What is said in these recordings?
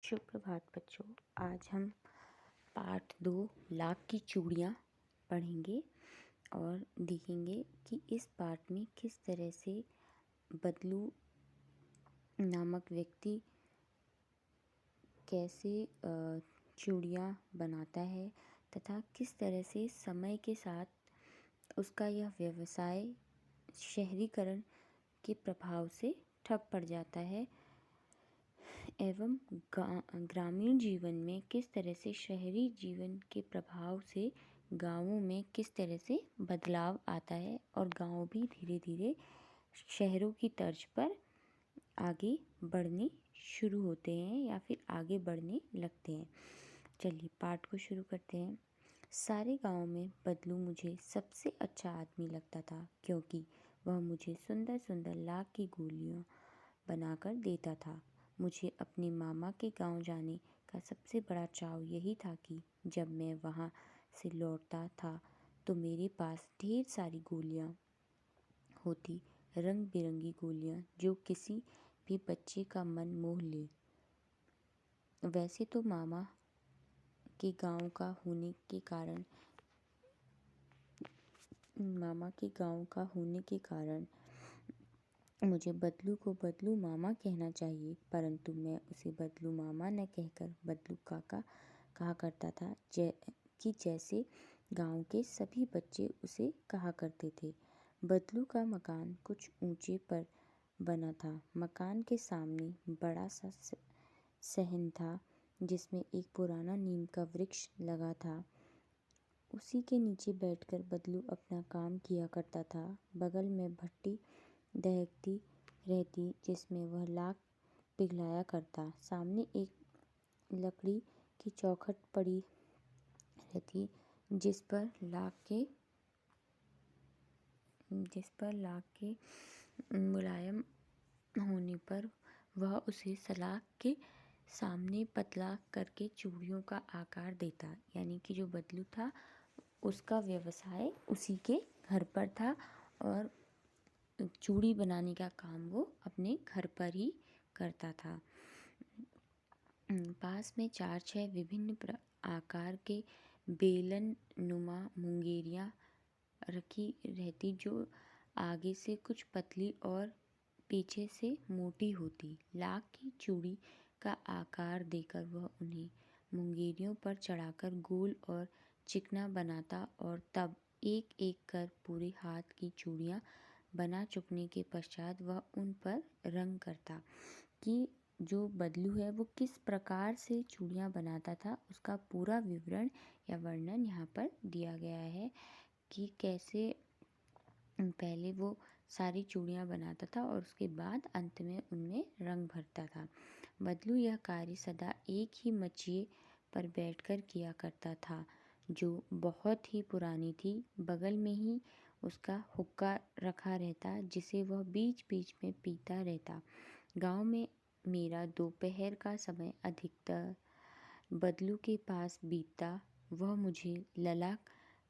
सुप्रभात बच्चों। आज हम पाठ 2 लाख की चूड़ियाँ पढ़ेंगे और देखेंगे कि इस पाठ में किस तरह से बदलू नामक व्यक्ति कैसे चूड़ियाँ बनाता है तथा किस तरह से समय के साथ उसका यह व्यवसाय शहरीकरण के प्रभाव से ठप पड़ जाता है एवं ग्रामीण जीवन में किस तरह से शहरी जीवन के प्रभाव से गाँवों में किस तरह से बदलाव आता है और गाँव भी धीरे धीरे शहरों की तर्ज पर आगे बढ़ने शुरू होते हैं या फिर आगे बढ़ने लगते हैं। चलिए पाठ को शुरू करते हैं। सारे गांव में बदलू मुझे सबसे अच्छा आदमी लगता था, क्योंकि वह मुझे सुंदर सुंदर लाख की गोलियां बनाकर देता था। मुझे अपने मामा के गांव जाने का सबसे बड़ा चाव यही था कि जब मैं वहां से लौटता था तो मेरे पास ढेर सारी गोलियां होती, रंग बिरंगी गोलियां जो किसी भी बच्चे का मन मोह ले। वैसे तो मामा के गांव का होने के कारण मुझे बदलू को बदलू मामा कहना चाहिए, परंतु मैं उसे बदलू मामा न कहकर बदलू काका कहा करता था, जैसे गांव के सभी बच्चे उसे कहा करते थे। बदलू का मकान कुछ ऊंचे पर बना था। मकान के सामने बड़ा सा सहन था जिसमें एक पुराना नीम का वृक्ष लगा था। उसी के नीचे बैठकर बदलू अपना काम किया करता था। बगल में भट्टी दहकती रहती जिसमें वह लाख पिघलाया करता। सामने एक लकड़ी की चौखट पड़ी रहती जिस पर लाख के मुलायम होने पर वह उसे सलाख के सामने पतला करके चूड़ियों का आकार देता। यानी कि जो बदलू था उसका व्यवसाय उसी के घर पर था और चूड़ी बनाने का काम वो अपने घर पर ही करता था। पास में 4-6 विभिन्न आकार के बेलन नुमा मुंगेरियाँ रखी रहती, जो आगे से कुछ पतली और पीछे से मोटी होती। लाख की चूड़ी का आकार देकर वह उन्हें मुंगेरियों पर चढ़ाकर गोल और चिकना बनाता और तब एक एक कर पूरे हाथ की चूड़ियाँ बना चुकने के पश्चात वह उन पर रंग करता। कि जो बदलू है वो किस प्रकार से चूड़ियाँ बनाता था उसका पूरा विवरण या वर्णन यहाँ पर दिया गया है कि कैसे पहले वो सारी चूड़ियाँ बनाता था और उसके बाद अंत में उनमें रंग भरता था। बदलू यह कार्य सदा एक ही मचिए पर बैठकर किया करता था, जो बहुत ही पुरानी थी। बगल में ही उसका हुक्का रखा रहता जिसे वह बीच बीच में पीता रहता। गांव में मेरा दोपहर का समय अधिकतर बदलू के पास बीतता। वह मुझे लला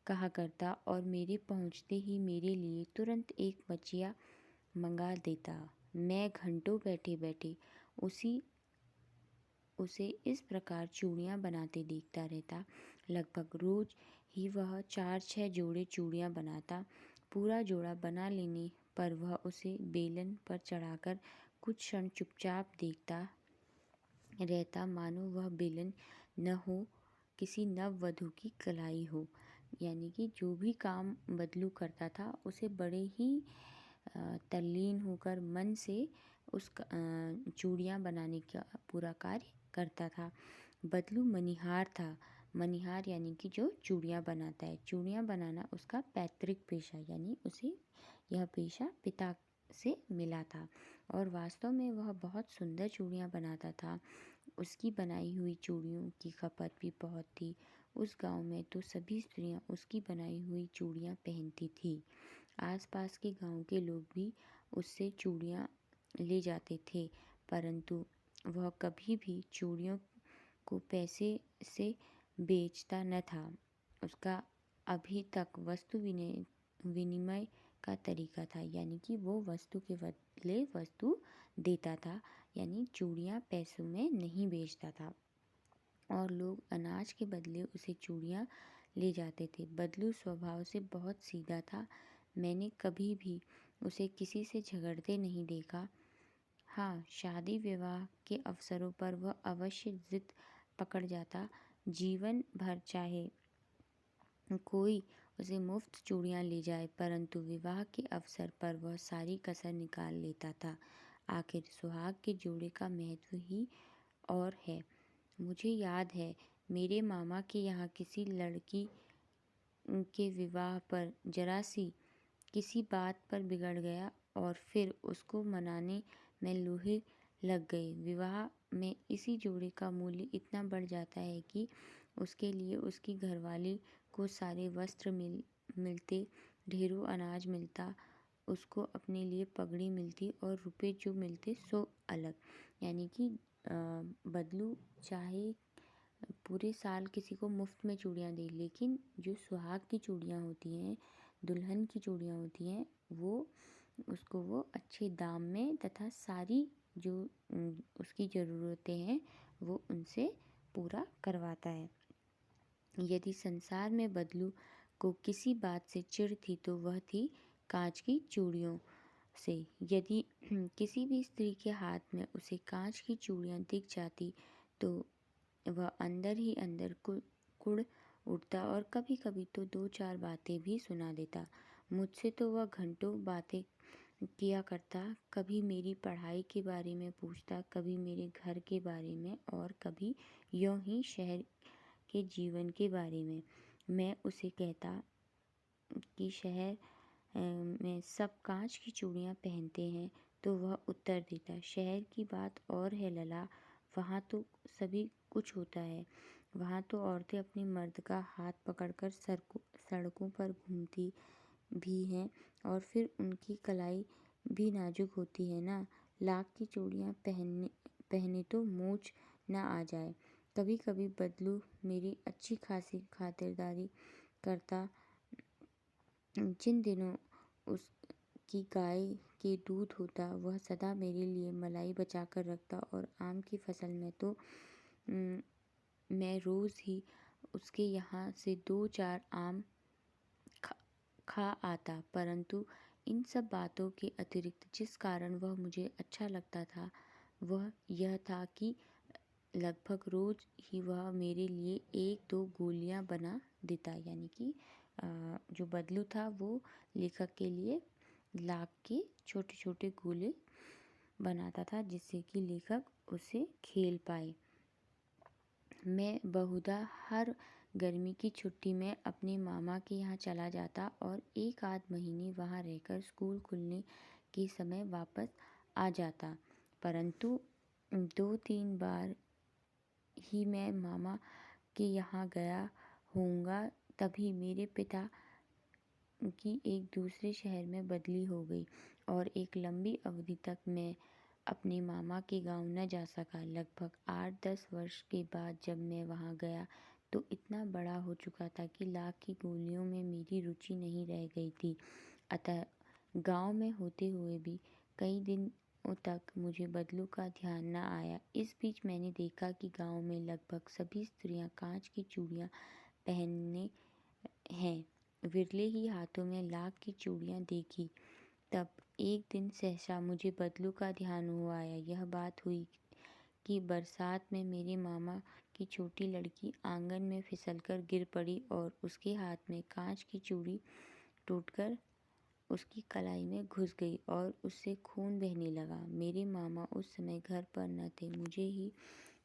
कहा करता और मेरे पहुंचते ही मेरे लिए तुरंत एक मचिया मंगा देता। मैं घंटों बैठे बैठे उसे इस प्रकार चूड़ियाँ बनाते देखता रहता। लगभग रोज ही वह 4-6 जोड़े चूड़ियाँ बनाता। पूरा जोड़ा बना लेने पर वह उसे बेलन पर चढ़ाकर कुछ क्षण चुपचाप देखता रहता, मानो वह बेलन न हो किसी नववधू की कलाई हो। यानी कि जो भी काम बदलू करता था उसे बड़े ही तल्लीन होकर मन से उस चूड़ियाँ बनाने का पूरा कार्य करता था। बदलू मनिहार था। मनिहार यानी कि जो चूड़ियाँ बनाता है। चूड़ियाँ बनाना उसका पैतृक पेशा, यानी उसे यह पेशा पिता से मिला था और वास्तव में वह बहुत सुंदर चूड़ियाँ बनाता था। उसकी बनाई हुई चूड़ियों की खपत भी बहुत थी। उस गांव में तो सभी स्त्रियां उसकी बनाई हुई चूड़ियाँ पहनती थी। आसपास के गांव के लोग भी उससे चूड़ियाँ ले जाते थे, परंतु वह कभी भी चूड़ियों को पैसे से बेचता न था। उसका अभी तक वस्तु विनिमय का तरीका था, यानी कि वो वस्तु के बदले वस्तु देता था, यानी चूड़ियाँ पैसों में नहीं बेचता था और लोग अनाज के बदले उसे चूड़ियाँ ले जाते थे। बदलू स्वभाव से बहुत सीधा था। मैंने कभी भी उसे किसी से झगड़ते नहीं देखा। हाँ, शादी विवाह के अवसरों पर वह अवश्य जिद पकड़ जाता, जीवन भर चाहे कोई उसे मुफ्त चूड़ियाँ ले जाए, परंतु विवाह के अवसर पर वह सारी कसर निकाल लेता था। आखिर सुहाग के जोड़े का महत्व ही और है। मुझे याद है मेरे मामा के यहाँ किसी लड़की के विवाह पर जरा सी किसी बात पर बिगड़ गया और फिर उसको मनाने में लोहे लग गए। विवाह में इसी जोड़े का मूल्य इतना बढ़ जाता है कि उसके लिए उसकी घरवाली को सारे वस्त्र मिलते, ढेरों अनाज मिलता, उसको अपने लिए पगड़ी मिलती और रुपए जो मिलते सो अलग। यानी कि बदलू चाहे पूरे साल किसी को मुफ्त में चूड़ियाँ दे, लेकिन जो सुहाग की चूड़ियाँ होती हैं, दुल्हन की चूड़ियाँ होती हैं, वो उसको वो अच्छे दाम में तथा सारी जो उसकी ज़रूरतें हैं वो उनसे पूरा करवाता है। यदि संसार में बदलू को किसी बात से चिढ़ थी तो वह थी कांच की चूड़ियों से। यदि किसी भी स्त्री के हाथ में उसे कांच की चूड़ियाँ दिख जाती तो वह अंदर ही अंदर कुढ़ उठता और कभी कभी तो दो चार बातें भी सुना देता। मुझसे तो वह घंटों बातें किया करता, कभी मेरी पढ़ाई के बारे में पूछता, कभी मेरे घर के बारे में और कभी यूं ही शहर के जीवन के बारे में। मैं उसे कहता कि शहर में सब कांच की चूड़ियाँ पहनते हैं तो वह उत्तर देता, शहर की बात और है लला, वहाँ तो सभी कुछ होता है। वहाँ तो औरतें अपने मर्द का हाथ पकड़कर सड़कों पर घूमती भी हैं और फिर उनकी कलाई भी नाजुक होती है ना। लाख की चूड़ियाँ पहने तो मूंछ ना आ जाए। कभी कभी बदलू मेरी अच्छी खासी खातिरदारी करता। जिन दिनों उसकी गाय के दूध होता वह सदा मेरे लिए मलाई बचा कर रखता और आम की फसल में तो मैं रोज़ ही उसके यहाँ से दो चार आम खा आता। परंतु इन सब बातों के अतिरिक्त जिस कारण वह मुझे अच्छा लगता था वह यह था कि लगभग रोज़ ही वह मेरे लिए एक दो गोलियां बना देता। यानी कि जो बदलू था वो लेखक के लिए लाख के छोटे छोटे गोले बनाता था जिससे कि लेखक उसे खेल पाए। मैं बहुधा हर गर्मी की छुट्टी में अपने मामा के यहाँ चला जाता और एक आध महीने वहाँ रहकर स्कूल खुलने के समय वापस आ जाता। परंतु दो तीन बार ही मैं मामा के यहाँ गया होऊंगा तभी मेरे पिता की एक दूसरे शहर में बदली हो गई और एक लंबी अवधि तक मैं अपने मामा के गांव न जा सका। लगभग 8-10 वर्ष के बाद जब मैं वहां गया तो इतना बड़ा हो चुका था कि लाख की गोलियों में मेरी रुचि नहीं रह गई थी। अतः गांव में होते हुए भी कई दिनों तक मुझे बदलू का ध्यान न आया। इस बीच मैंने देखा कि गांव में लगभग सभी स्त्रियां कांच की चूड़ियां पहनने हैं। विरले ही हाथों में लाख की चूड़ियां देखी। तब एक दिन सहसा मुझे बदलू का ध्यान हो आया। यह बात हुई कि बरसात में मेरे मामा की छोटी लड़की आंगन में फिसलकर गिर पड़ी और उसके हाथ में कांच की चूड़ी टूटकर उसकी कलाई में घुस गई और उससे खून बहने लगा। मेरे मामा उस समय घर पर न थे। मुझे ही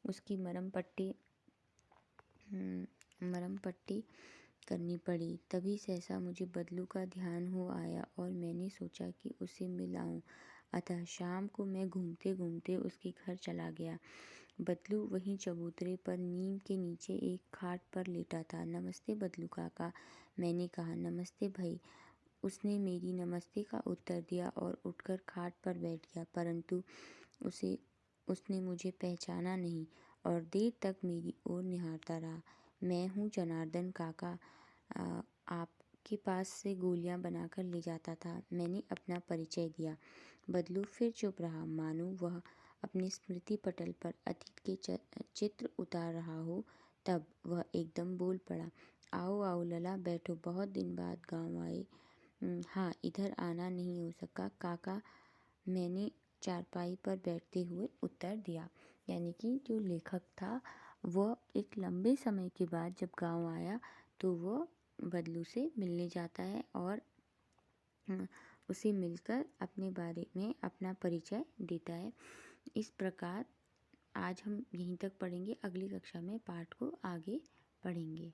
उसकी मरम पट्टी करनी पड़ी। तभी सहसा मुझे बदलू का ध्यान हो आया और मैंने सोचा कि उसे मिल आऊं। अतः शाम को मैं घूमते घूमते उसके घर चला गया। बदलू वहीं चबूतरे पर नीम के नीचे एक खाट पर लेटा था। नमस्ते बदलू काका, मैंने कहा। नमस्ते भाई, उसने मेरी नमस्ते का उत्तर दिया और उठकर खाट पर बैठ गया। परंतु उसने मुझे पहचाना नहीं और देर तक मेरी ओर निहारता रहा। मैं हूँ जनार्दन काका, आपके पास से गोलियां बनाकर ले जाता था। मैंने अपना परिचय दिया। बदलू फिर चुप रहा, मानो वह अपने स्मृति पटल पर अतीत के चित्र उतार रहा हो, तब वह एकदम बोल पड़ा। आओ आओ लला, बैठो, बहुत दिन बाद गांव आए। हाँ, इधर आना नहीं हो सका काका, मैंने चारपाई पर बैठते हुए उत्तर दिया। यानी कि जो लेखक था वह एक लंबे समय के बाद जब गांव आया तो वह बदलू से मिलने जाता है और उसे मिलकर अपने बारे में अपना परिचय देता है। इस प्रकार आज हम यहीं तक पढ़ेंगे, अगली कक्षा में पाठ को आगे पढ़ेंगे।